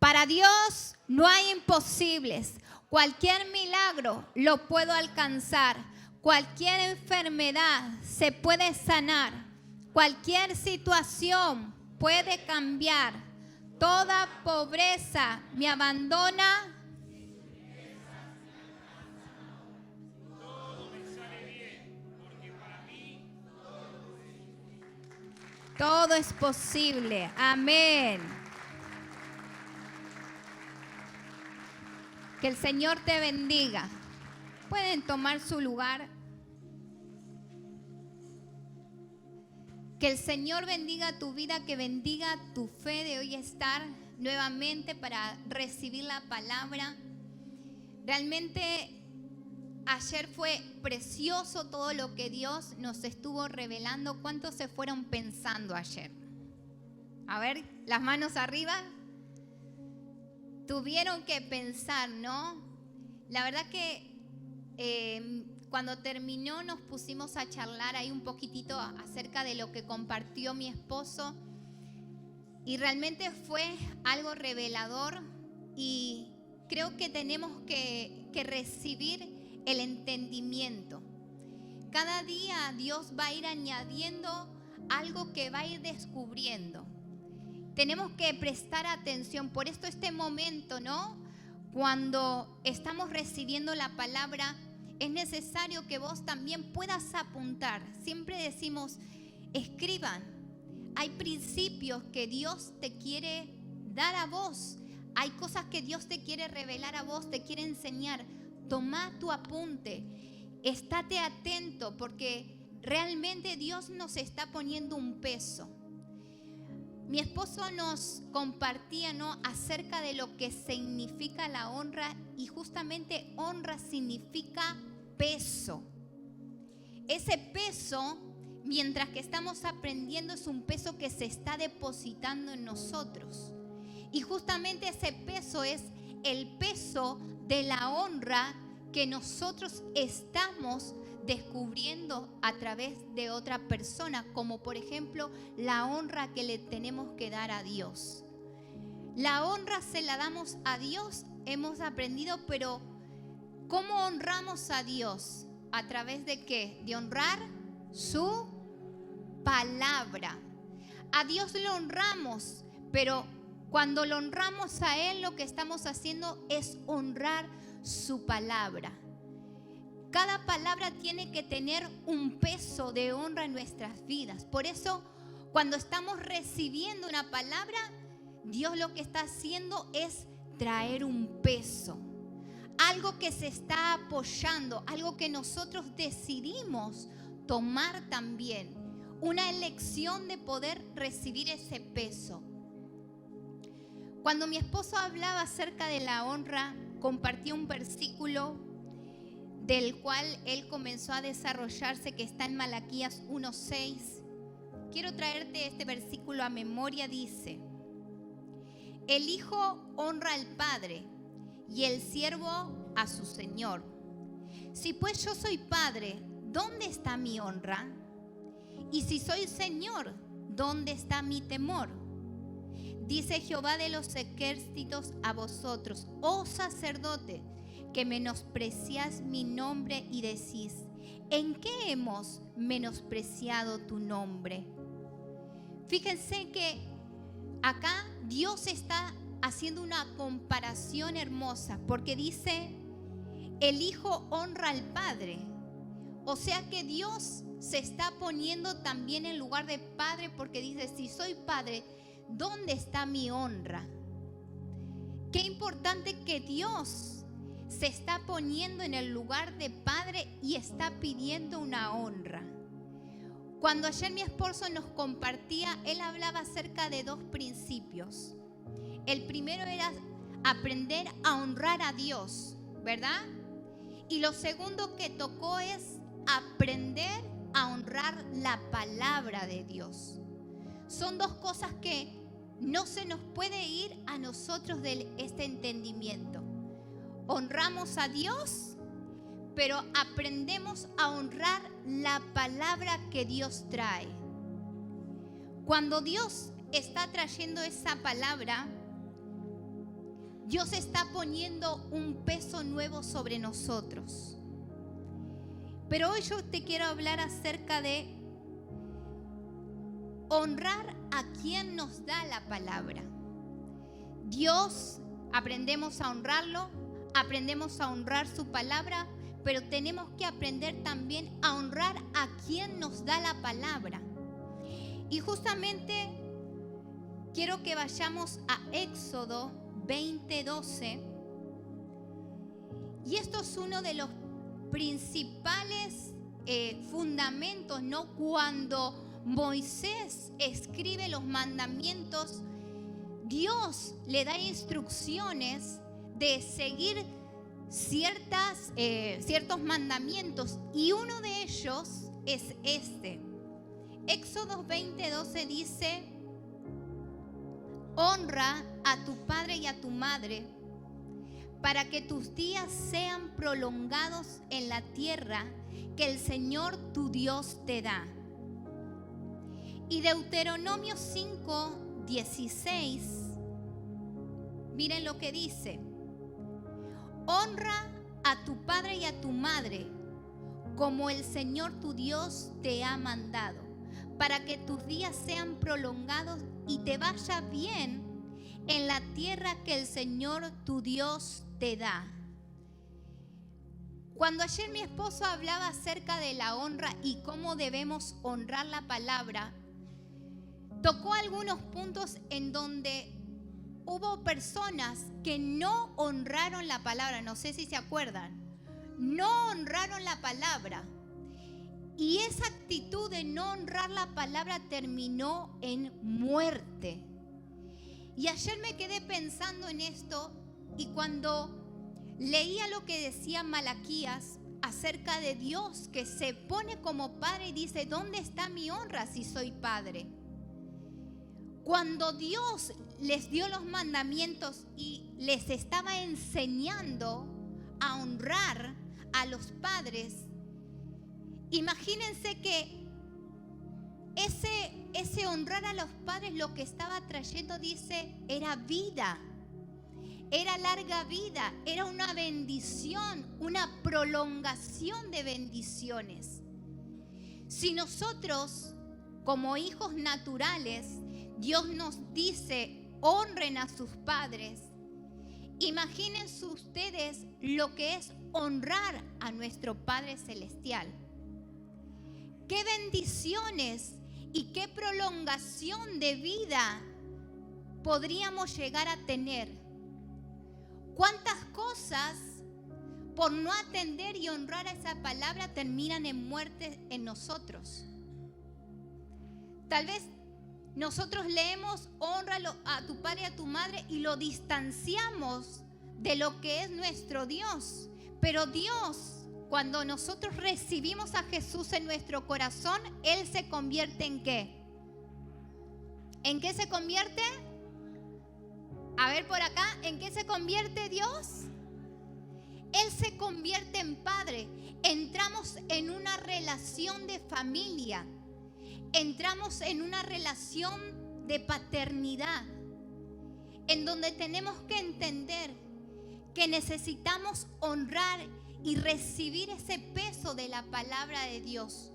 Para Dios no hay imposibles. Cualquier milagro lo puedo alcanzar. Cualquier enfermedad se puede sanar. Cualquier situación puede cambiar. Toda pobreza me abandona. Todo es posible. Amén. Que el Señor te bendiga. Pueden tomar su lugar. Que el Señor bendiga tu vida, que bendiga tu fe de hoy estar nuevamente para recibir la palabra. Realmente ayer fue precioso todo lo que Dios nos estuvo revelando. ¿Cuántos se fueron pensando ayer? A ver, las manos arriba. Tuvieron que pensar, ¿no? La verdad que cuando terminó nos pusimos a charlar ahí un poquitito acerca de lo que compartió mi esposo. Y realmente fue algo revelador y creo que tenemos que recibir el entendimiento. Cada día Dios va a ir añadiendo algo que va a ir descubriendo. Tenemos que prestar atención. Por esto este momento, ¿no? Cuando estamos recibiendo la palabra, es necesario que vos también puedas apuntar. Siempre decimos, escriban. Hay principios que Dios te quiere dar a vos. Hay cosas que Dios te quiere revelar a vos, te quiere enseñar. Toma tu apunte. Estate atento porque realmente Dios nos está poniendo un peso. Mi esposo nos compartía, ¿no?, acerca de lo que significa la honra, y justamente honra significa peso. Ese peso, mientras que estamos aprendiendo, es un peso que se está depositando en nosotros. Y justamente ese peso es el peso de la honra que nosotros estamos descubriendo a través de otra persona, como por ejemplo la honra que le tenemos que dar a Dios. La honra se la damos a Dios, hemos aprendido, pero ¿cómo honramos a Dios? ¿A través de qué? De honrar su palabra. A Dios lo honramos, pero cuando lo honramos a Él, lo que estamos haciendo es honrar su palabra. Cada palabra tiene que tener un peso de honra en nuestras vidas. Por eso, cuando estamos recibiendo una palabra, Dios lo que está haciendo es traer un peso. Algo que se está apoyando, algo que nosotros decidimos tomar también. Una elección de poder recibir ese peso. Cuando mi esposo hablaba acerca de la honra, compartió un versículo del cual él comenzó a desarrollarse, que está en Malaquías 1:6. Quiero traerte este versículo a memoria. Dice: el hijo honra al padre y el siervo a su señor. Si pues yo soy padre, ¿dónde está mi honra? Y si soy señor, ¿dónde está mi temor? Dice Jehová de los ejércitos a vosotros, oh sacerdote, que menospreciáis mi nombre y decís: ¿en qué hemos menospreciado tu nombre? Fíjense que acá Dios está haciendo una comparación hermosa, porque dice: el hijo honra al padre. O sea que Dios se está poniendo también en lugar de padre, porque dice: si soy padre, ¿dónde está mi honra? Qué importante que Dios se está poniendo en el lugar de padre y está pidiendo una honra. Cuando ayer mi esposo nos compartía, él hablaba acerca de dos principios. El primero era aprender a honrar a Dios, ¿verdad? Y lo segundo que tocó es aprender a honrar la palabra de Dios. Son dos cosas que no se nos puede ir a nosotros de este entendimiento. Honramos a Dios, pero aprendemos a honrar la palabra que Dios trae. Cuando Dios está trayendo esa palabra, Dios está poniendo un peso nuevo sobre nosotros. Pero hoy yo te quiero hablar acerca de honrar a quien nos da la palabra. Dios, aprendemos a honrarlo, aprendemos a honrar su palabra, pero tenemos que aprender también a honrar a quien nos da la palabra. Y justamente quiero que vayamos a Éxodo 20:12. Y esto es uno de los principales fundamentos, ¿no? Cuando Moisés escribe los mandamientos, Dios le da instrucciones de seguir ciertos mandamientos, y uno de ellos es este. Éxodo 20:12 dice: honra a tu padre y a tu madre, para que tus días sean prolongados en la tierra que el Señor tu Dios te da. Y Deuteronomio 5:16, miren lo que dice: honra a tu padre y a tu madre, como el Señor tu Dios te ha mandado, para que tus días sean prolongados y te vaya bien en la tierra que el Señor tu Dios te da. Cuando ayer mi esposo hablaba acerca de la honra y cómo debemos honrar la palabra, tocó algunos puntos en donde hubo personas que no honraron la palabra. No sé si se acuerdan. No honraron la palabra. Y esa actitud de no honrar la palabra terminó en muerte. Y ayer me quedé pensando en esto, y cuando leía lo que decía Malaquías acerca de Dios, que se pone como padre y dice: ¿dónde está mi honra si soy padre? Cuando Dios les dio los mandamientos y les estaba enseñando a honrar a los padres, imagínense que ese honrar a los padres lo que estaba trayendo, dice, era vida, era larga vida, era una bendición, una prolongación de bendiciones. Si nosotros, como hijos naturales, Dios nos dice: honren a sus padres, imagínense ustedes lo que es honrar a nuestro Padre Celestial. ¡Qué bendiciones y qué prolongación de vida podríamos llegar a tener! ¿Cuántas cosas por no atender y honrar a esa palabra terminan en muerte en nosotros? Tal vez nosotros leemos: honra a tu padre y a tu madre, y lo distanciamos de lo que es nuestro Dios. Pero Dios, cuando nosotros recibimos a Jesús en nuestro corazón, Él se convierte ¿en qué? ¿En qué se convierte? A ver por acá, ¿en qué se convierte Dios? Él se convierte en Padre. Entramos en una relación de familia. Entramos en una relación de paternidad, en donde tenemos que entender que necesitamos honrar y recibir ese peso de la palabra de Dios.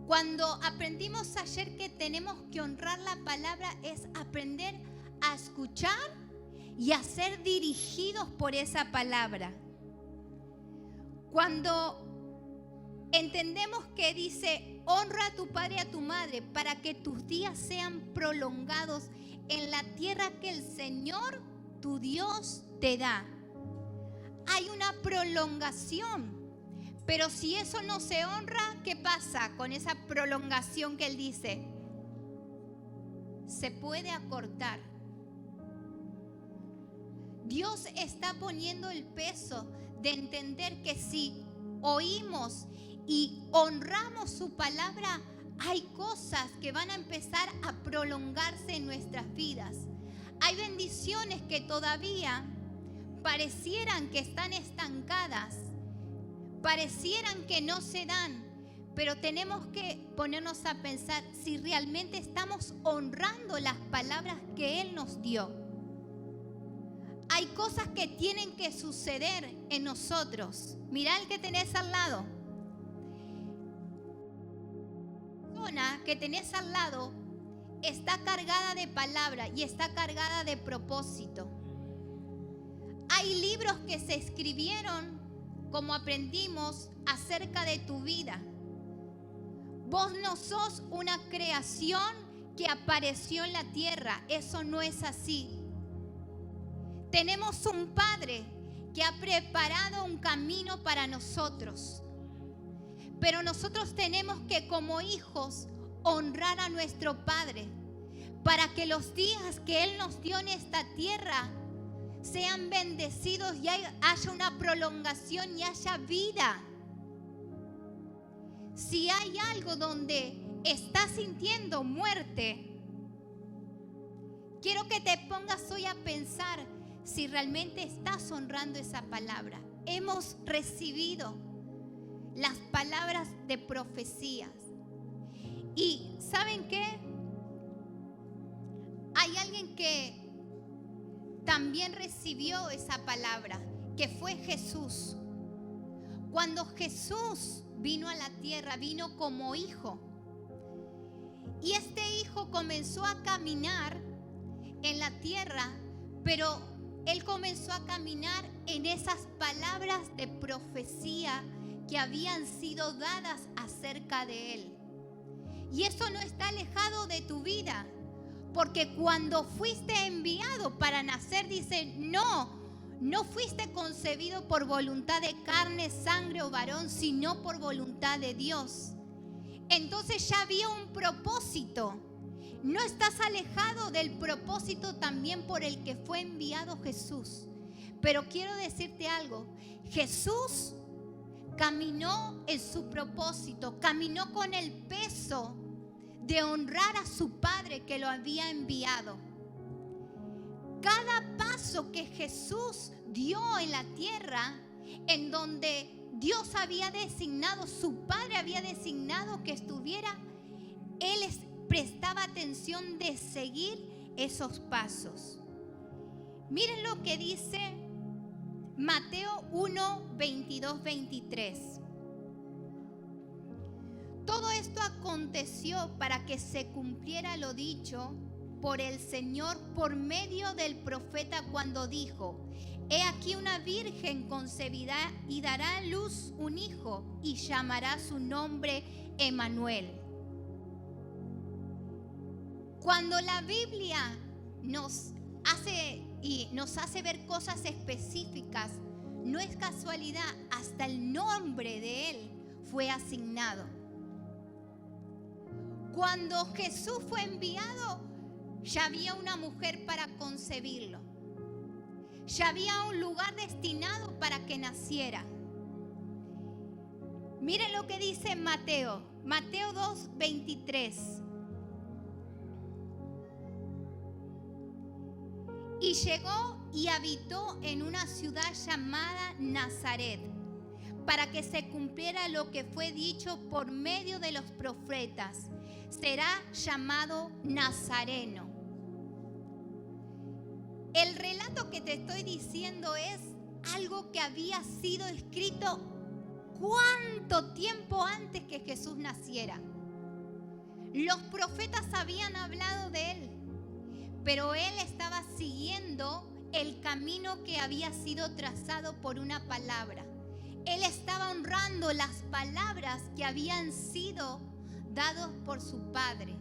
Cuando aprendimos ayer que tenemos que honrar la palabra, es aprender a escuchar y a ser dirigidos por esa palabra. Cuando entendemos que dice: honra a tu padre y a tu madre, para que tus días sean prolongados en la tierra que el Señor tu Dios te da. Hay una prolongación, pero si eso no se honra, ¿qué pasa con esa prolongación que Él dice? Se puede acortar. Dios está poniendo el peso de entender que si oímos y honramos su palabra, hay cosas que van a empezar a prolongarse en nuestras vidas. Hay bendiciones que todavía parecieran que están estancadas, parecieran que no se dan, pero tenemos que ponernos a pensar si realmente estamos honrando las palabras que Él nos dio. hay cosas que tienen que suceder en nosotros. Mirá el que tenés al lado. La persona que tenés al lado está cargada de palabra y está cargada de propósito. Hay libros que se escribieron, como aprendimos, acerca de tu vida. Vos no sos una creación que apareció en la tierra. Eso no es así. Tenemos un Padre que ha preparado un camino para nosotros. Pero nosotros tenemos que, como hijos, honrar a nuestro Padre para que los días que Él nos dio en esta tierra sean bendecidos y haya una prolongación y haya vida. Si hay algo donde estás sintiendo muerte, quiero que te pongas hoy a pensar si realmente estás honrando esa palabra. Hemos recibido las palabras de profecías. Y ¿saben qué? Hay alguien que también recibió esa palabra, que fue Jesús. Cuando Jesús vino a la tierra, vino como hijo. Y este hijo comenzó a caminar en la tierra, pero él comenzó a caminar en esas palabras de profecía que habían sido dadas acerca de él. Y eso no está alejado de tu vida, porque cuando fuiste enviado para nacer, dice, no fuiste concebido por voluntad de carne, sangre o varón, sino por voluntad de Dios. Entonces ya había un propósito. No estás alejado del propósito también por el que fue enviado Jesús. Pero quiero decirte algo. Jesús caminó en su propósito, caminó con el peso de honrar a su Padre que lo había enviado. Cada paso que Jesús dio en la tierra, en donde Dios había designado, su Padre había designado que estuviera, Él prestaba atención de seguir esos pasos. Miren lo que dice Mateo 1, 22, 23. Todo esto aconteció para que se cumpliera lo dicho por el Señor por medio del profeta cuando dijo: He aquí una virgen concebirá y dará a luz un hijo y llamará su nombre Emmanuel. Cuando la Biblia nos hace ver cosas específicas, no es casualidad, hasta el nombre de Él fue asignado. Cuando Jesús fue enviado, ya había una mujer para concebirlo. Ya había un lugar destinado para que naciera. Miren lo que dice Mateo 2, 23. Y llegó y habitó en una ciudad llamada Nazaret, para que se cumpliera lo que fue dicho por medio de los profetas: será llamado Nazareno. El relato que te estoy diciendo es algo que había sido escrito ¿cuánto tiempo antes que Jesús naciera? Los profetas habían hablado de Él, pero Él estaba siguiendo el camino que había sido trazado por una palabra. Él estaba honrando las palabras que habían sido dadas por su Padre.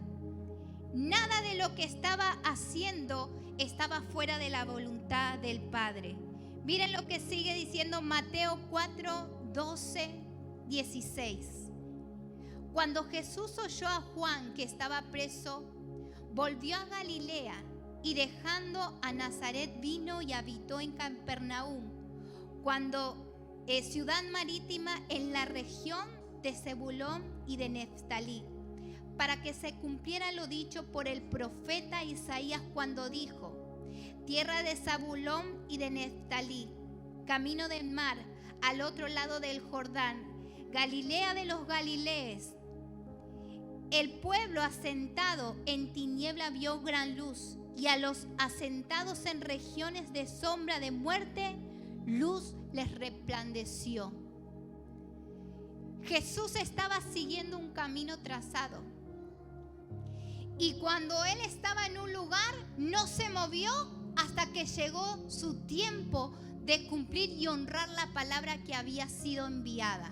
Nada de lo que estaba haciendo estaba fuera de la voluntad del Padre. Miren lo que sigue diciendo Mateo 4, 12, 16. Cuando Jesús oyó a Juan que estaba preso, volvió a Galilea y dejando a Nazaret vino y habitó en Capernaum, ciudad marítima en la región de Zebulón y de Neftalí, para que se cumpliera lo dicho por el profeta Isaías cuando dijo: tierra de Zabulón y de Neftalí, camino del mar, al otro lado del Jordán, Galilea de los Galilees. El pueblo asentado en tiniebla vio gran luz, y a los asentados en regiones de sombra de muerte, luz les resplandeció. Jesús estaba siguiendo un camino trazado. Y cuando Él estaba en un lugar, no se movió hasta que llegó su tiempo de cumplir y honrar la palabra que había sido enviada.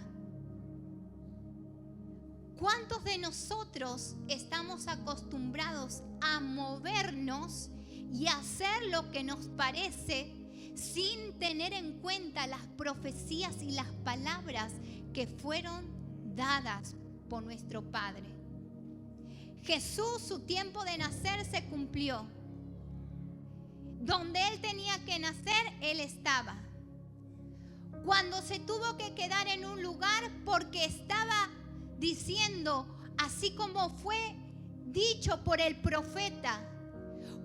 ¿Cuántos de nosotros estamos acostumbrados a movernos y a hacer lo que nos parece sin tener en cuenta las profecías y las palabras que fueron dadas por nuestro Padre? Jesús, su tiempo de nacer se cumplió. Donde Él tenía que nacer, Él estaba. Cuando se tuvo que quedar en un lugar porque estaba diciendo, así como fue dicho por el profeta,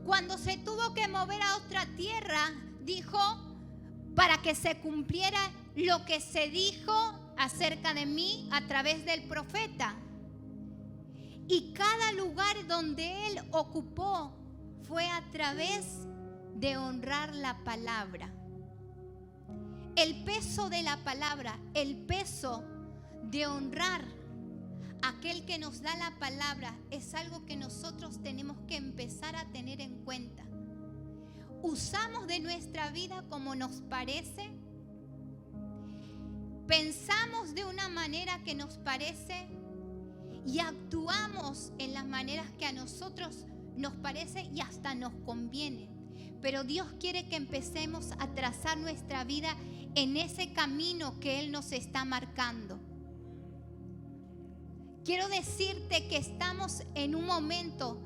cuando se tuvo que mover a otra tierra, dijo, para que se cumpliera lo que se dijo acerca de mí a través del profeta. Y cada lugar donde Él ocupó fue a través de honrar la palabra. El peso de la palabra, el peso de honrar a aquel que nos da la palabra es algo que nosotros tenemos que empezar a tener en cuenta. ¿Usamos de nuestra vida como nos parece? ¿Pensamos de una manera que nos parece? Y actuamos en las maneras que a nosotros nos parece y hasta nos conviene. Pero Dios quiere que empecemos a trazar nuestra vida en ese camino que Él nos está marcando. Quiero decirte que estamos en un momento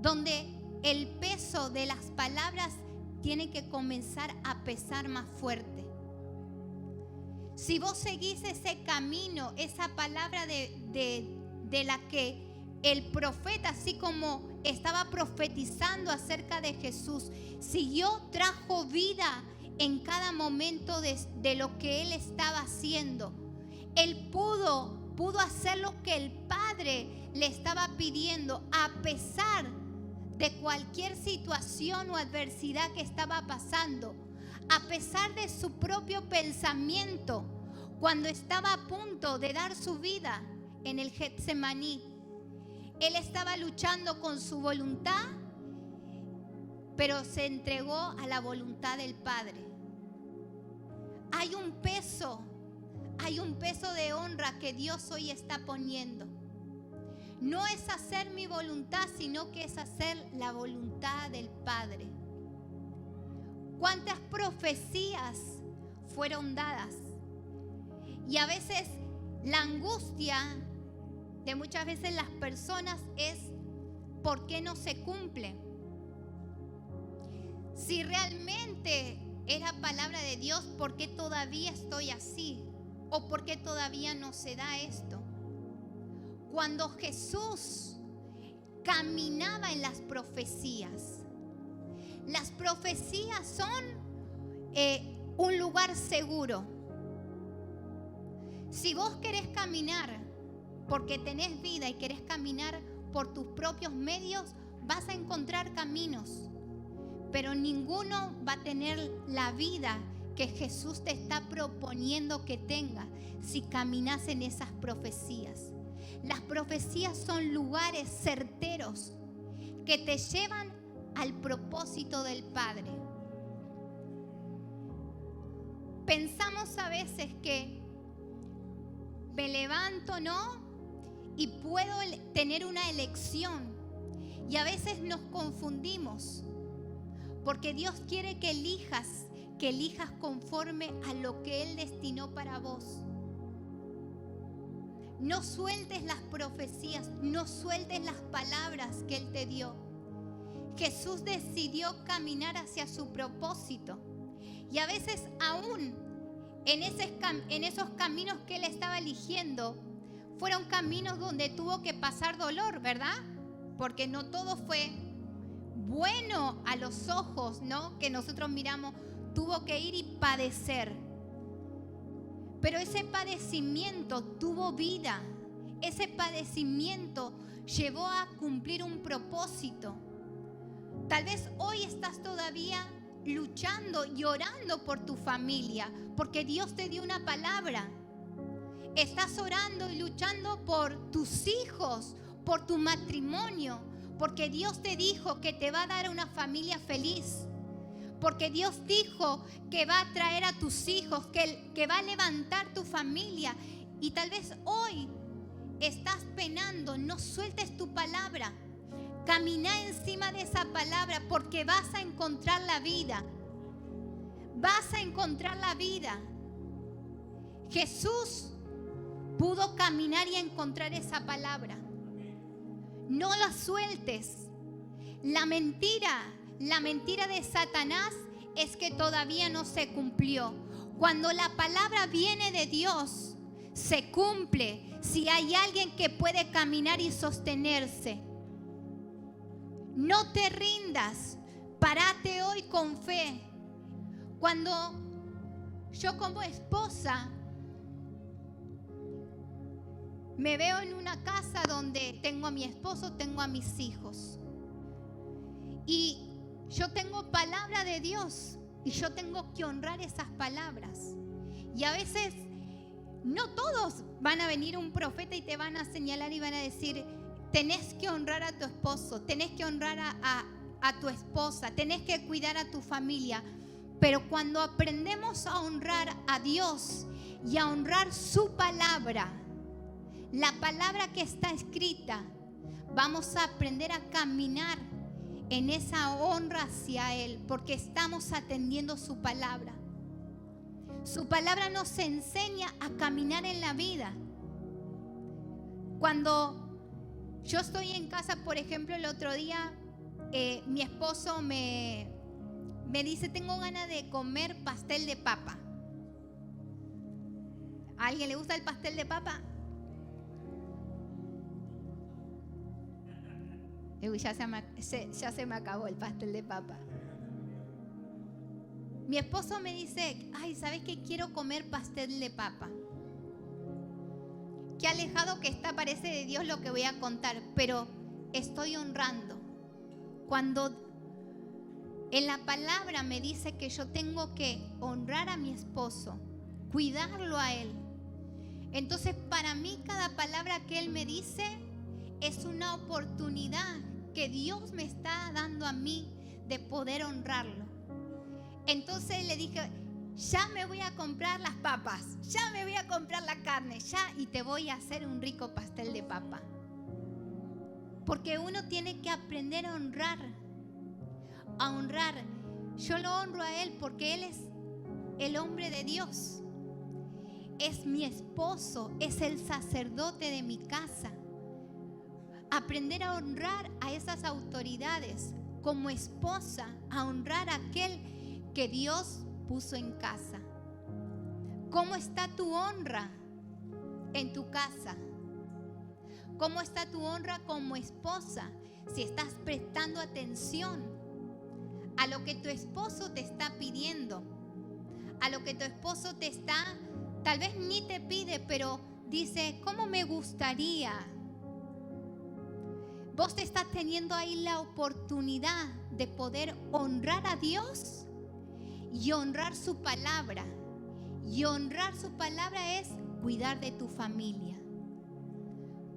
donde el peso de las palabras tiene que comenzar a pesar más fuerte. Si vos seguís ese camino, esa palabra de la que el profeta, así como estaba profetizando acerca de Jesús, siguió, trajo vida en cada momento de lo que Él estaba haciendo. Él pudo hacer lo que el Padre le estaba pidiendo, a pesar de cualquier situación o adversidad que estaba pasando, a pesar de su propio pensamiento, cuando estaba a punto de dar su vida en el Getsemaní. Él estaba luchando con su voluntad, pero se entregó a la voluntad del Padre. Hay un peso de honra que Dios hoy está poniendo. No es hacer mi voluntad, sino que es hacer la voluntad del Padre. ¿Cuántas profecías fueron dadas? Y a veces la angustia de muchas veces las personas es ¿por qué no se cumple? Si realmente era palabra de Dios, ¿por qué todavía estoy así? ¿O por qué todavía no se da esto? Cuando Jesús caminaba en las profecías son un lugar seguro. Si vos querés caminar porque tenés vida y querés caminar por tus propios medios, vas a encontrar caminos, pero ninguno va a tener la vida que Jesús te está proponiendo que tengas si caminas en esas profecías. Las profecías son lugares certeros que te llevan al propósito del Padre. Pensamos a veces que me levanto, ¿no? Y puedo tener una elección. Y a veces nos confundimos. Porque Dios quiere que elijas conforme a lo que Él destinó para vos. No sueltes las profecías, no sueltes las palabras que Él te dio. Jesús decidió caminar hacia su propósito. Y a veces aún en esos caminos que Él estaba eligiendo, fueron caminos donde tuvo que pasar dolor, ¿verdad? Porque no todo fue bueno a los ojos, ¿no? Que nosotros miramos, tuvo que ir y padecer. Pero ese padecimiento tuvo vida. Ese padecimiento llevó a cumplir un propósito. Tal vez hoy estás todavía luchando y orando por tu familia, porque Dios te dio una palabra. Estás orando y luchando por tus hijos, por tu matrimonio, porque Dios te dijo que te va a dar una familia feliz. Porque Dios dijo que va a traer a tus hijos, que va a levantar tu familia. Y tal vez hoy estás penando, no sueltes tu palabra. Camina encima de esa palabra porque vas a encontrar la vida. Vas a encontrar la vida. Jesús pudo caminar y encontrar esa palabra. No la sueltes. La mentira de Satanás es que todavía no se cumplió. Cuando la palabra viene de Dios, se cumple. Si hay alguien que puede caminar y sostenerse, no te rindas. Párate hoy con fe. Cuando yo como esposa me veo en una casa donde tengo a mi esposo, tengo a mis hijos. Y yo tengo palabra de Dios y yo tengo que honrar esas palabras. Y a veces no todos van a venir un profeta y te van a señalar y van a decir, tenés que honrar a tu esposo, tenés que honrar a tu esposa, tenés que cuidar a tu familia. Pero cuando aprendemos a honrar a Dios y a honrar su palabra, la palabra que está escrita, vamos a aprender a caminar en esa honra hacia Él, porque estamos atendiendo su palabra. Su palabra nos enseña a caminar en la vida. Cuando yo estoy en casa, por ejemplo, el otro día, mi esposo me dice, tengo ganas de comer pastel de papa. ¿A alguien le gusta el pastel de papa? Ya se me acabó el pastel de papa. Mi esposo me dice, ay, ¿sabes qué? Quiero comer pastel de papa. Qué alejado que está, parece de Dios lo que voy a contar, pero estoy honrando. Cuando en la palabra me dice que yo tengo que honrar a mi esposo, cuidarlo a él. Entonces, para mí, cada palabra que él me dice es una oportunidad que Dios me está dando a mí de poder honrarlo. Entonces le dije, ya me voy a comprar las papas, ya me voy a comprar la carne, ya, y te voy a hacer un rico pastel de papa. Porque uno tiene que aprender a honrar. Yo lo honro a él porque él es el hombre de Dios. Es mi esposo, es el sacerdote de mi casa. Aprender a honrar a esas autoridades como esposa, a honrar a aquel que Dios puso en casa. ¿Cómo está tu honra en tu casa? ¿Cómo está tu honra como esposa? Si estás prestando atención a lo que tu esposo te está pidiendo, a lo que tu esposo te está, tal vez ni te pide, pero dice, ¿cómo me gustaría? Vos te estás teniendo ahí la oportunidad de poder honrar a Dios y honrar su palabra. Y honrar su palabra es cuidar de tu familia.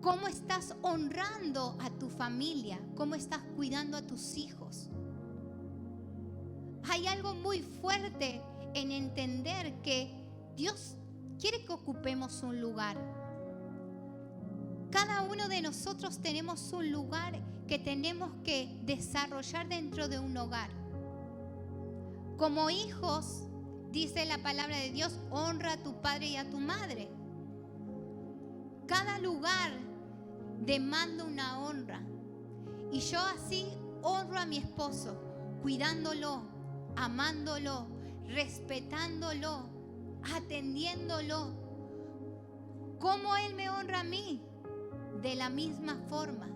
¿Cómo estás honrando a tu familia? ¿Cómo estás cuidando a tus hijos? Hay algo muy fuerte en entender que Dios quiere que ocupemos un lugar. Cada uno de nosotros tenemos un lugar que tenemos que desarrollar dentro de un hogar. Como hijos, dice la palabra de Dios, honra a tu padre y a tu madre. Cada lugar demanda una honra. Y yo así honro a mi esposo, cuidándolo, amándolo, respetándolo, atendiéndolo. ¿Cómo él me honra a mí? De la misma forma.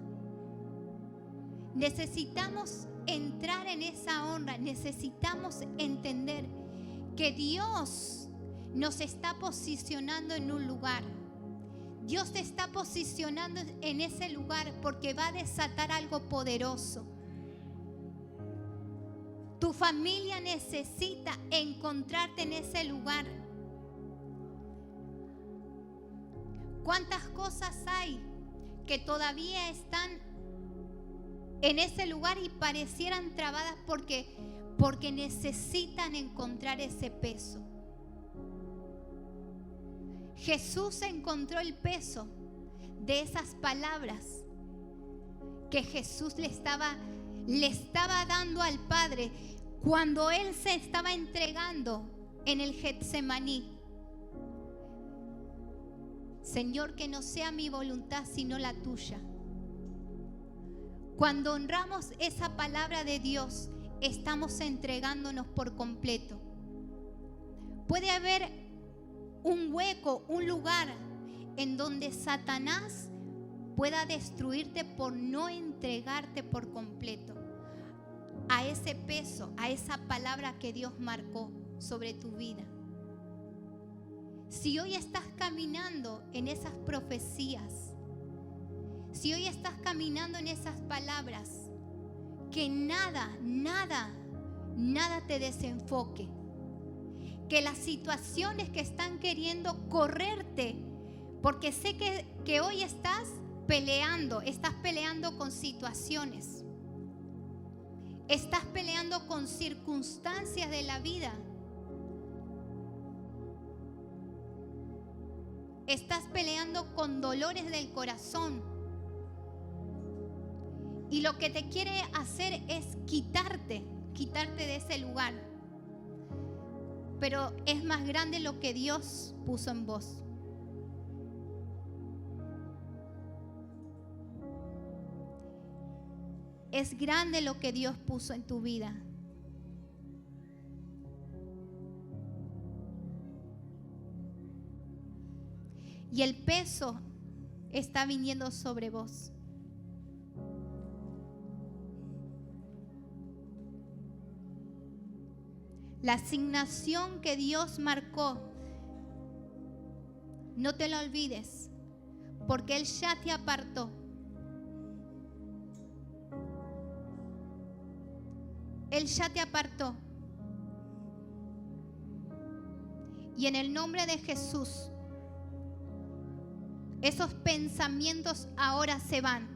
Necesitamos entrar en esa honra, necesitamos entender que Dios nos está posicionando en un lugar. Dios te está posicionando en ese lugar porque va a desatar algo poderoso. familia necesita encontrarte en ese lugar. ¿Cuántas cosas hay que todavía están en ese lugar y parecieran trabadas porque necesitan encontrar ese peso? Jesús encontró el peso de esas palabras que Jesús le estaba dando al Padre cuando Él se estaba entregando en el Getsemaní. Señor, que no sea mi voluntad sino la tuya. Cuando honramos esa palabra de Dios, estamos entregándonos por completo. Puede haber un hueco, un lugar en donde Satanás pueda destruirte por no entregarte por completo a ese peso, a esa palabra que Dios marcó sobre tu vida. Si hoy estás caminando en esas profecías, si hoy estás caminando en esas palabras, que nada te desenfoque, que las situaciones que están queriendo correrte, porque sé que hoy estás peleando con situaciones, estás peleando con circunstancias de la vida, estás peleando con dolores del corazón, y lo que te quiere hacer es quitarte de ese lugar. Pero es más grande lo que Dios puso en vos. Es grande lo que Dios puso en tu vida. Y el peso está viniendo sobre vos. La asignación que Dios marcó, no te la olvides, porque Él ya te apartó. Él ya te apartó. Y en el nombre de Jesús, esos pensamientos ahora se van.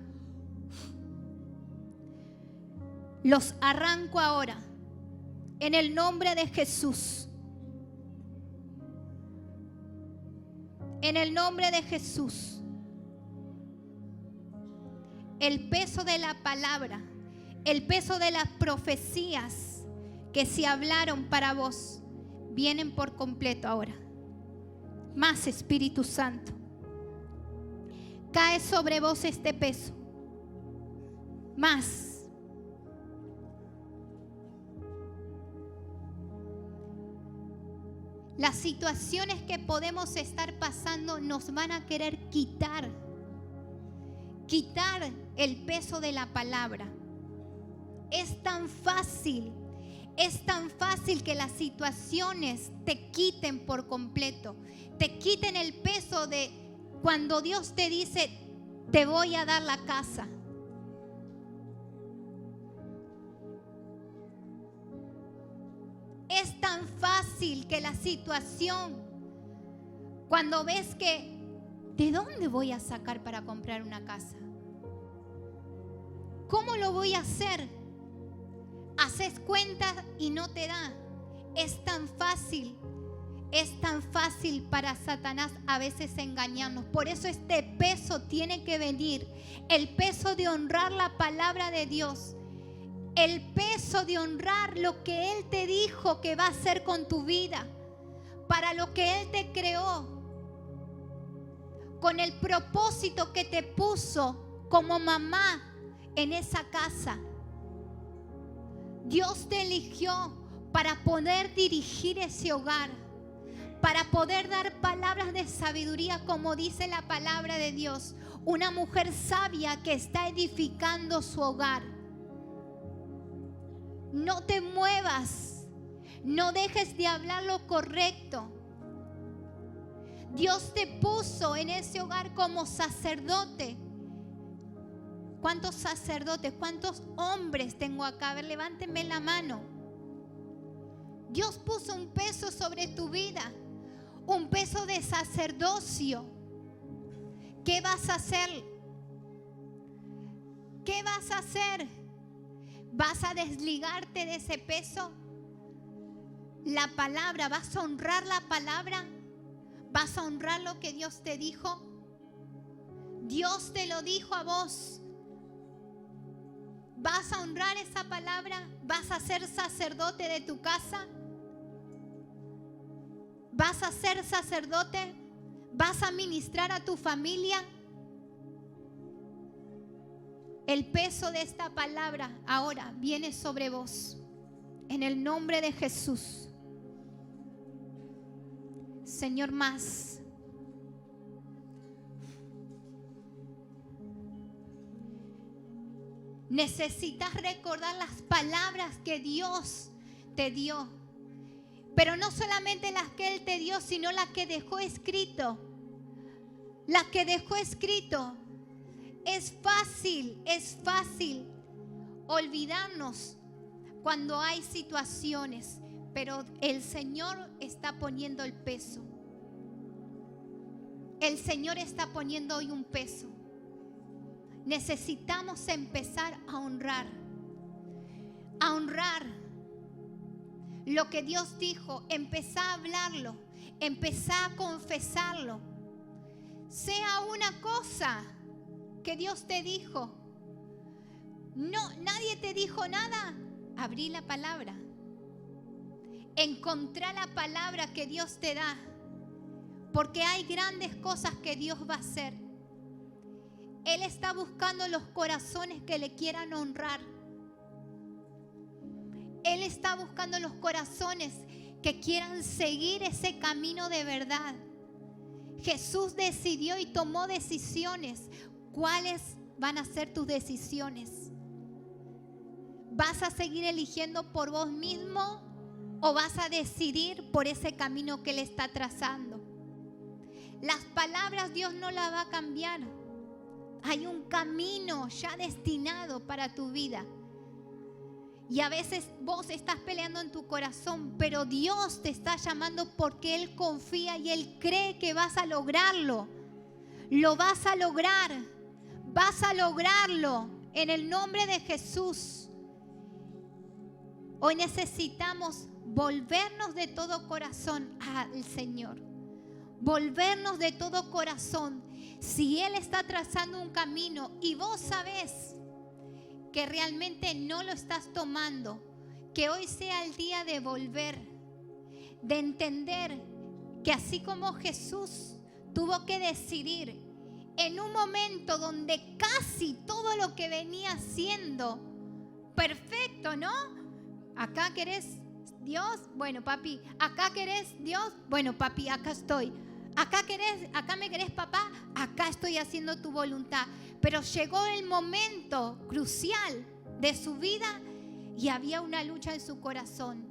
Los arranco ahora. En el nombre de Jesús. En el nombre de Jesús. El peso de la palabra, el peso de las profecías que se hablaron para vos, vienen por completo ahora. Más, Espíritu Santo. Cae sobre vos este peso. Más. Las situaciones que podemos estar pasando nos van a querer quitar el peso de la palabra. Es tan fácil que las situaciones te quiten por completo, te quiten el peso de cuando Dios te dice, te voy a dar la casa. Es tan fácil que la situación, cuando ves que, ¿de dónde voy a sacar para comprar una casa? ¿Cómo lo voy a hacer? Haces cuentas y no te da. Es tan fácil para Satanás a veces engañarnos. Por eso este peso tiene que venir, el peso de honrar la palabra de Dios. El peso de honrar lo que Él te dijo que va a hacer con tu vida, para lo que Él te creó, con el propósito que te puso como mamá en esa casa. Dios te eligió para poder dirigir ese hogar, para poder dar palabras de sabiduría, como dice la palabra de Dios. Una mujer sabia que está edificando su hogar. No te muevas, no dejes de hablar lo correcto. Dios te puso en ese hogar como sacerdote. ¿Cuántos sacerdotes, cuántos hombres tengo acá? A ver, levántenme la mano. Dios puso un peso sobre tu vida, un peso de sacerdocio. ¿Qué vas a hacer? ¿Qué vas a hacer? ¿Vas a desligarte de ese peso? La palabra, ¿vas a honrar la palabra? ¿Vas a honrar lo que Dios te dijo? Dios te lo dijo a vos. ¿Vas a honrar esa palabra? ¿Vas a ser sacerdote de tu casa? ¿Vas a ser sacerdote? ¿Vas a ministrar a tu familia? El peso de esta palabra ahora viene sobre vos. En el nombre de Jesús. Señor, más. Necesitas recordar las palabras que Dios te dio. Pero no solamente las que Él te dio, sino las que dejó escrito. Las que dejó escrito. Es fácil olvidarnos cuando hay situaciones, pero el Señor está poniendo el peso. El Señor está poniendo hoy un peso. Necesitamos empezar a honrar lo que Dios dijo. Empezá a hablarlo, empezá a confesarlo. Sea una cosa que Dios te dijo. No, nadie te dijo nada. Abrí la palabra. Encontrá la palabra que Dios te da. Porque hay grandes cosas que Dios va a hacer. Él está buscando los corazones que le quieran honrar. Él está buscando los corazones que quieran seguir ese camino de verdad. Jesús decidió y tomó decisiones. ¿Cuáles van a ser tus decisiones? ¿Vas a seguir eligiendo por vos mismo o vas a decidir por ese camino que Él está trazando? Las palabras Dios no las va a cambiar. Hay un camino ya destinado para tu vida. Y a veces vos estás peleando en tu corazón, pero Dios te está llamando porque Él confía y Él cree que vas a lograrlo. Lo vas a lograr. Vas a lograrlo en el nombre de Jesús. Hoy necesitamos volvernos de todo corazón al Señor. Volvernos de todo corazón. Si Él está trazando un camino y vos sabés que realmente no lo estás tomando, que hoy sea el día de volver, de entender que así como Jesús tuvo que decidir en un momento donde casi todo lo que venía siendo perfecto, ¿no? Acá querés Dios, bueno papi, acá querés Dios, bueno papi, acá estoy. Acá me querés papá, acá estoy haciendo tu voluntad. Pero llegó el momento crucial de su vida y había una lucha en su corazón.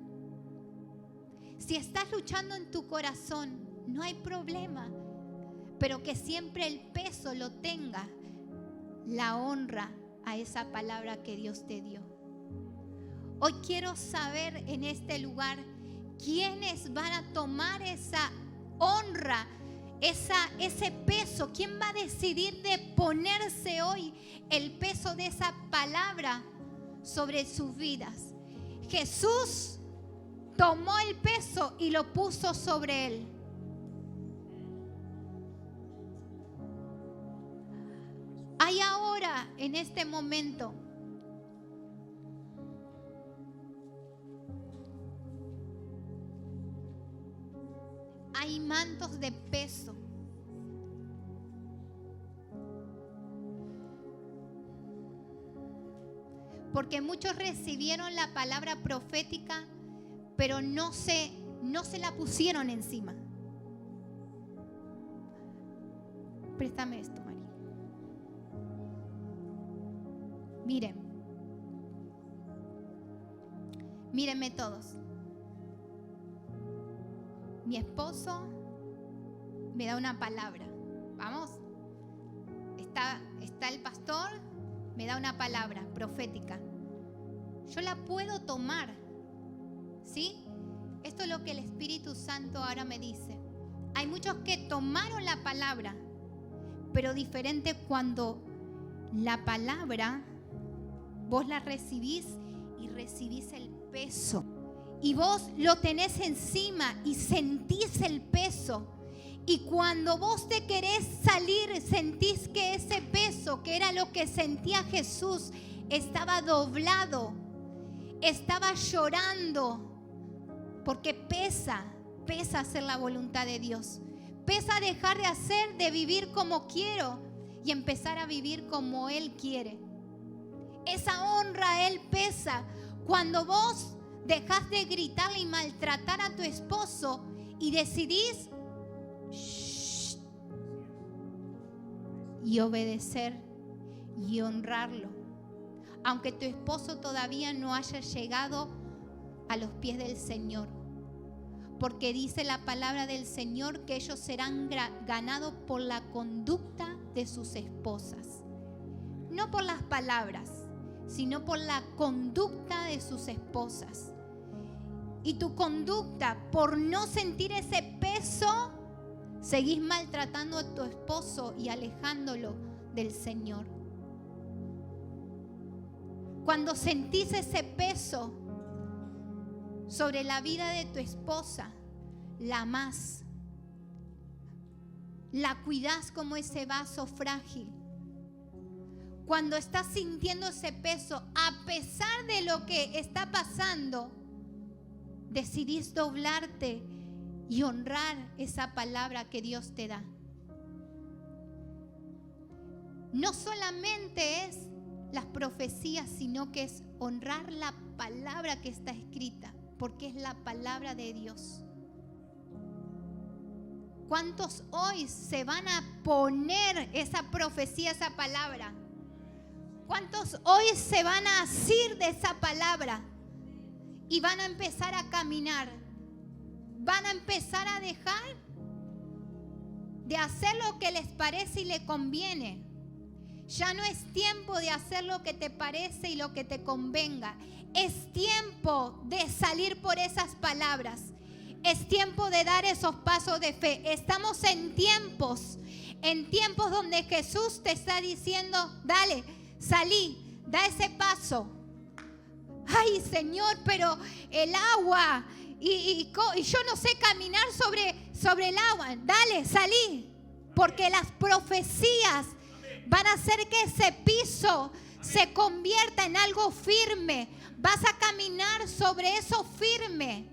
Si estás luchando en tu corazón, no hay problema, pero que siempre el peso lo tenga la honra a esa palabra que Dios te dio. Hoy quiero saber en este lugar quiénes van a tomar esa honra, ese peso. ¿Quién va a decidir de ponerse hoy el peso de esa palabra sobre sus vidas? Jesús tomó el peso y lo puso sobre Él. Hay ahora, en este momento, hay mantos de peso. Porque muchos recibieron la palabra profética, pero no se la pusieron encima. Préstame esto, María. Mírenme todos. Mi esposo me da una palabra. Vamos. Está el pastor, me da una palabra profética. Yo la puedo tomar, ¿sí? esto es lo que el Espíritu Santo ahora me dice. Hay muchos que tomaron la palabra, pero diferente cuando la palabra vos la recibís y recibís el peso. Y vos lo tenés encima y sentís el peso. Y cuando vos te querés salir, sentís que ese peso, que era lo que sentía Jesús, estaba doblado, estaba llorando, porque pesa hacer la voluntad de Dios. Pesa dejar de hacer, de vivir como quiero y empezar a vivir como Él quiere. Esa honra a Él pesa. Cuando vos dejás de gritarle y maltratar a tu esposo y decidís y obedecer y honrarlo, aunque tu esposo todavía no haya llegado a los pies del Señor, porque dice la palabra del Señor que ellos serán ganados por la conducta de sus esposas, no por las palabras, sino por la conducta de sus esposas. Y tu conducta, por no sentir ese peso, seguís maltratando a tu esposo y alejándolo del Señor. Cuando sentís ese peso sobre la vida de tu esposa, la amás, la cuidás como ese vaso frágil. Cuando estás sintiendo ese peso, a pesar de lo que está pasando, decidís doblarte y honrar esa palabra que Dios te da. No solamente es las profecías, sino que es honrar la palabra que está escrita, porque es la palabra de Dios. ¿Cuántos hoy se van a poner esa profecía, esa palabra? ¿Cuántos hoy se van a asir de esa palabra y van a empezar a caminar? Van a empezar a dejar de hacer lo que les parece y le conviene. Ya no es tiempo de hacer lo que te parece y lo que te convenga. Es tiempo de salir por esas palabras. Es tiempo de dar esos pasos de fe. Estamos en tiempos donde Jesús te está diciendo, dale, salí, da ese paso. Ay, Señor, pero el agua y yo no sé caminar sobre el agua. Dale, salí, porque las profecías van a hacer que ese piso se convierta en algo firme. Vas a caminar sobre eso firme,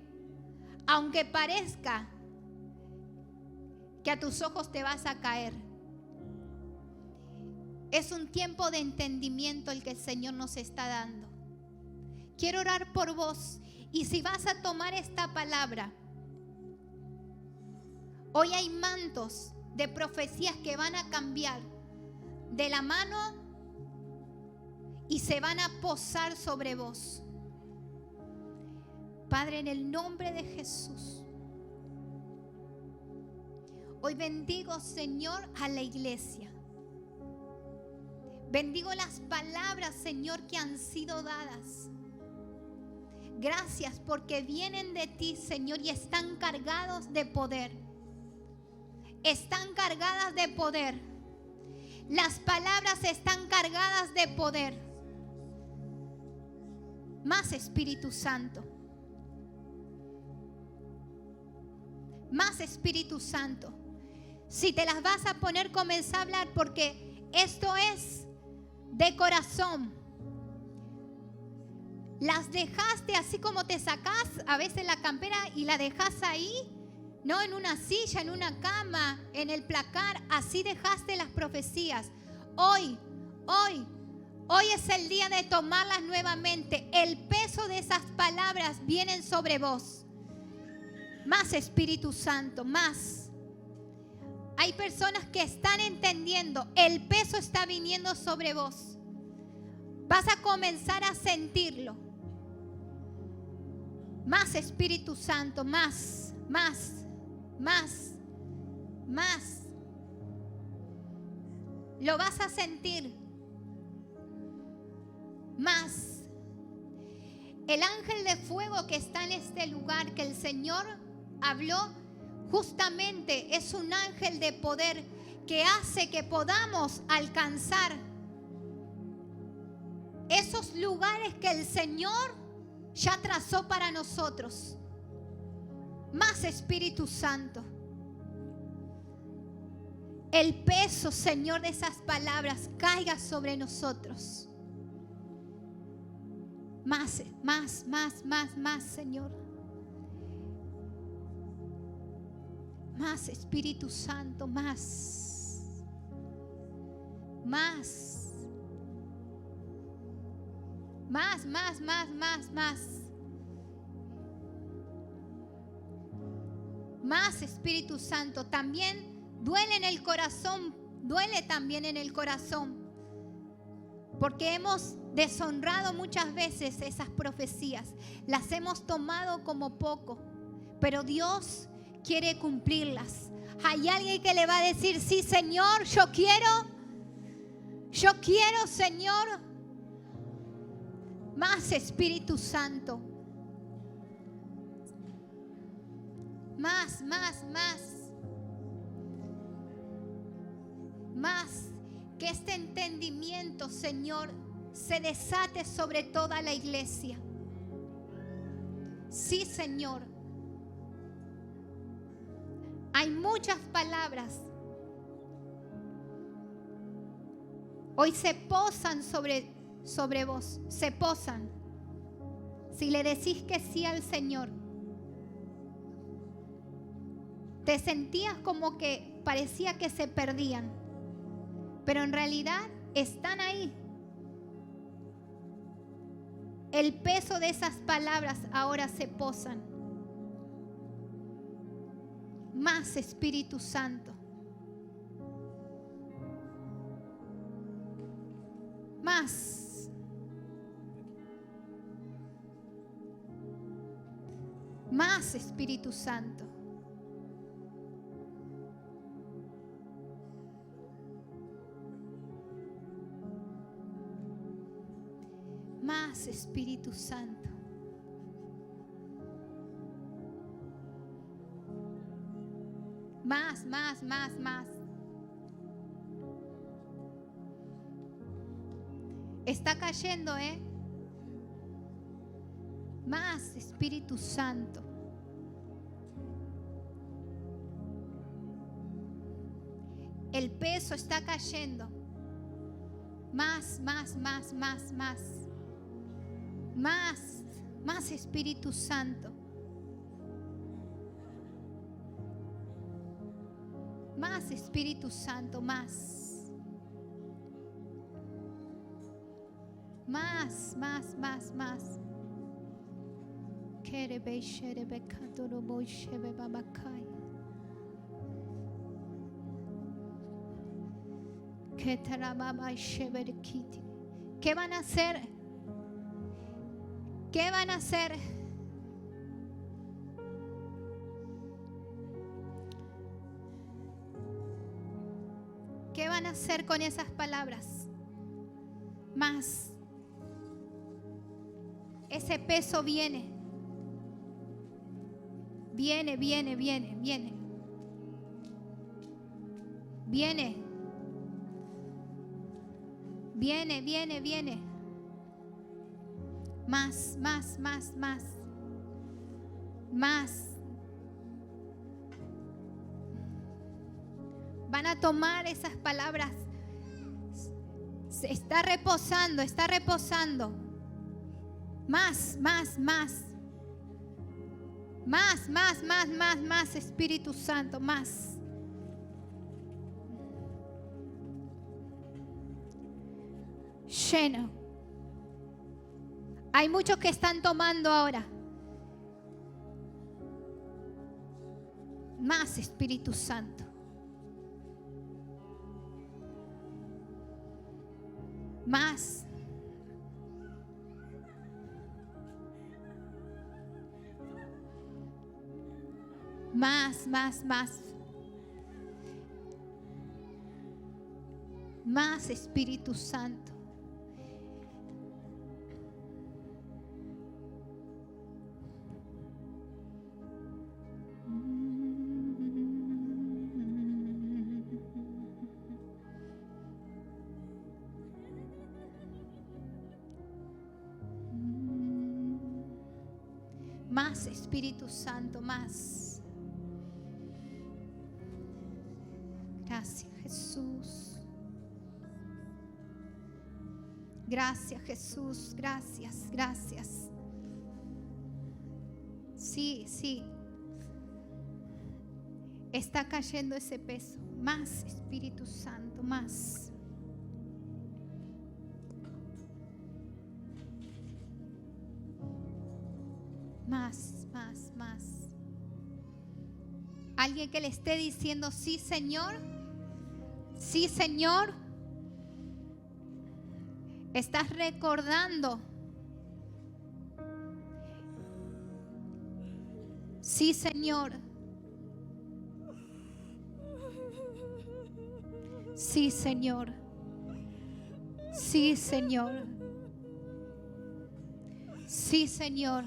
aunque parezca que a tus ojos te vas a caer. Es un tiempo de entendimiento el que el Señor nos está dando. Quiero orar por vos. Y si vas a tomar esta palabra, hoy hay mantos de profecías que van a cambiar de la mano y se van a posar sobre vos. Padre, en el nombre de Jesús, hoy bendigo, Señor, a la iglesia. Bendigo las palabras, Señor, que han sido dadas. Gracias porque vienen de ti, Señor, y están cargados de poder. Están cargadas de poder. Las palabras están cargadas de poder. Más Espíritu Santo. Más Espíritu Santo. Si te las vas a poner, comienza a hablar, porque esto es de corazón. Las dejaste así como te sacás a veces la campera y la dejas ahí, no en una silla, en una cama, en el placar. Así dejaste las profecías. Hoy es el día de tomarlas nuevamente. El peso de esas palabras vienen sobre vos. Más Espíritu Santo, más. Hay personas que están entendiendo, el peso está viniendo sobre vos. Vas a comenzar a sentirlo. Más Espíritu Santo, más. Lo vas a sentir. Más. El ángel de fuego que está en este lugar, que el Señor habló, justamente es un ángel de poder que hace que podamos alcanzar esos lugares que el Señor ya trazó para nosotros. Más Espíritu Santo. El peso, Señor, de esas palabras caiga sobre nosotros. Más, Señor. Más Espíritu Santo, más. Más. Más Espíritu Santo. También duele en el corazón, duele también en el corazón. Porque hemos deshonrado muchas veces esas profecías. Las hemos tomado como poco. Pero Dios quiere cumplirlas. Hay alguien que le va a decir, sí, Señor, yo quiero, Señor, más Espíritu Santo. Más. Que este entendimiento, Señor, se desate sobre toda la iglesia. Sí, Señor. Hay muchas palabras. Hoy se posan sobre vos. Se posan. Si le decís que sí al Señor. Te sentías como que parecía que se perdían. Pero en realidad están ahí. El peso de esas palabras ahora se posan. Más Espíritu Santo. Más. Más Espíritu Santo. Más Espíritu Santo. Más. Está cayendo, Más Espíritu Santo. El peso está cayendo. Más Espíritu Santo. Más Espíritu Santo, más. ¿Qué van a hacer? ¿Qué van a hacer? ¿Qué van a hacer con esas palabras? Más. Ese peso viene. Viene. Más. Van a tomar esas palabras. Se está reposando. Más. Más Espíritu Santo, más. Lleno. Hay muchos que están tomando ahora. Más Espíritu Santo. Más. Más. Más Espíritu Santo. Más, Espíritu Santo, más. Gracias, Jesús. Gracias, Jesús. Gracias, gracias. Sí, sí. Está cayendo ese peso. Más, Espíritu Santo, más. Más, más, más. Alguien que le esté diciendo, sí, Señor. Sí, Señor. Estás recordando. Sí, Señor. Sí, Señor. Sí, Señor. Sí, Señor.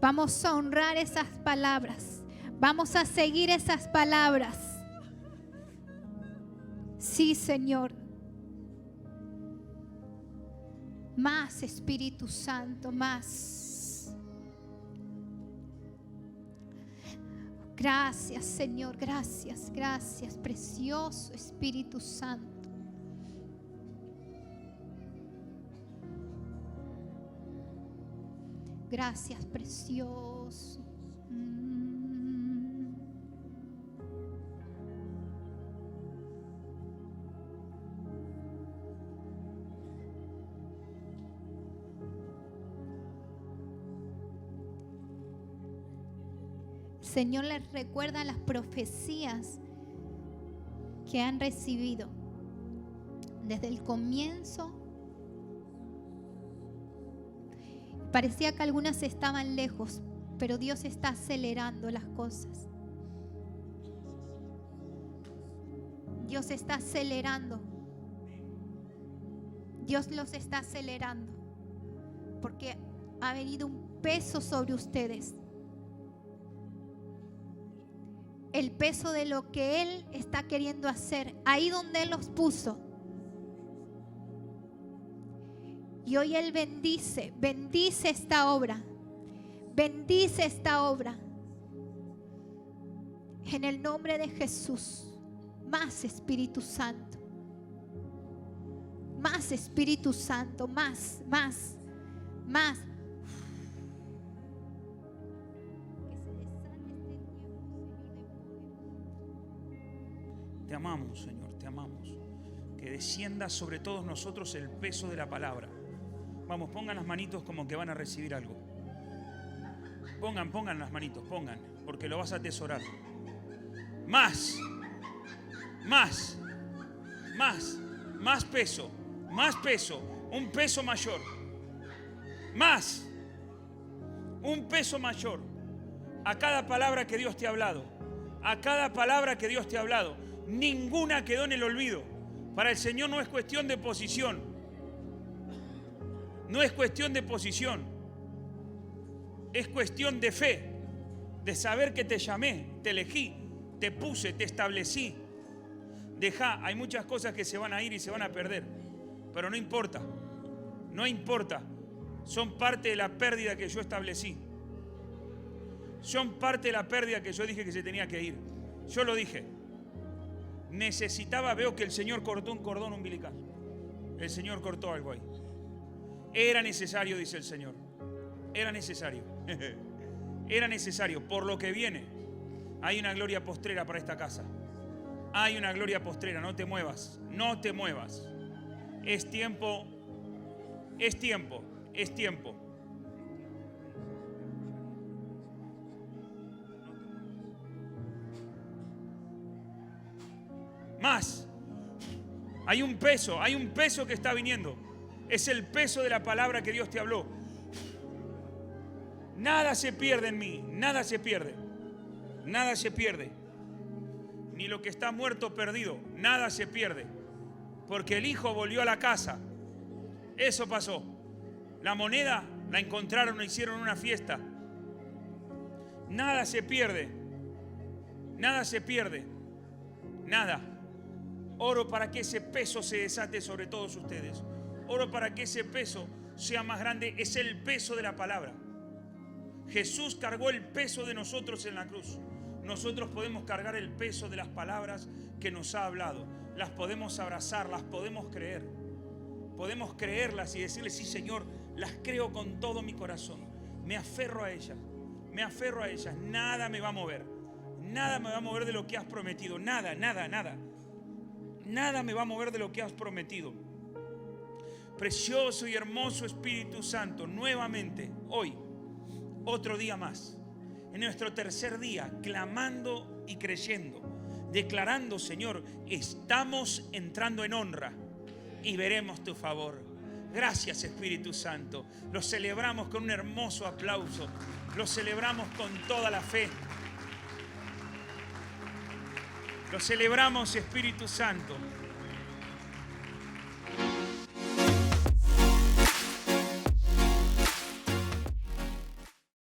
Vamos a honrar esas palabras. Vamos a seguir esas palabras. Sí, Señor. Más, Espíritu Santo, más. Gracias, Señor, gracias, gracias, precioso Espíritu Santo. Gracias, precioso. Señor les recuerda las profecías que han recibido desde el comienzo. Parecía que algunas estaban lejos, pero Dios está acelerando las cosas. Dios está acelerando. Dios los está acelerando porque ha venido un peso sobre ustedes. El peso de lo que Él está queriendo hacer, ahí donde Él los puso. Y hoy Él bendice esta obra. Bendice esta obra. En el nombre de Jesús. Más Espíritu Santo. Más Espíritu Santo. Más, más, más. Te amamos, Señor, te amamos. Que descienda sobre todos nosotros el peso de la palabra. Vamos, pongan las manitos como que van a recibir algo. Pongan las manitos, pongan, porque lo vas a atesorar. Más peso, un peso mayor. Más, un peso mayor. A cada palabra que Dios te ha hablado, a cada palabra que Dios te ha hablado, ninguna quedó en el olvido. Para el Señor no es cuestión de posición. No es cuestión de posición, es cuestión de fe, de saber que te llamé, te elegí, te puse, te establecí. Hay muchas cosas que se van a ir y se van a perder, pero no importa, no importa. Son parte de la pérdida que yo establecí. Son parte de la pérdida que yo dije que se tenía que ir. Yo lo dije. Veo que el Señor cortó un cordón umbilical. El Señor cortó algo ahí. Era necesario, dice el Señor. Era necesario. Era necesario. Por lo que viene, hay una gloria postrera para esta casa. Hay una gloria postrera. No te muevas. No te muevas. Es tiempo. Es tiempo. Es tiempo. Más. Hay un peso que está viniendo. Es el peso de la palabra que Dios te habló. Nada se pierde en mí, nada se pierde. Nada se pierde. Ni lo que está muerto perdido, nada se pierde. Porque el hijo volvió a la casa. Eso pasó. La moneda la encontraron, hicieron una fiesta. Nada se pierde. Nada se pierde. Nada. Oro para que ese peso se desate sobre todos ustedes. Oro para que ese peso sea más grande. Es el peso de la palabra. Jesús cargó el peso de nosotros en la cruz. Nosotros podemos cargar el peso de las palabras que nos ha hablado. Las podemos abrazar, las podemos creer. Podemos creerlas y decirle: sí, Señor, las creo con todo mi corazón. Me aferro a ellas. Me aferro a ellas. Nada me va a mover. Nada me va a mover de lo que has prometido. Nada, nada, nada. Nada me va a mover de lo que has prometido. Precioso y hermoso Espíritu Santo, nuevamente, hoy, otro día más, en nuestro tercer día, clamando y creyendo, declarando: Señor, estamos entrando en honra y veremos tu favor. Gracias, Espíritu Santo. Lo celebramos con un hermoso aplauso. Lo celebramos con toda la fe. Lo celebramos, Espíritu Santo.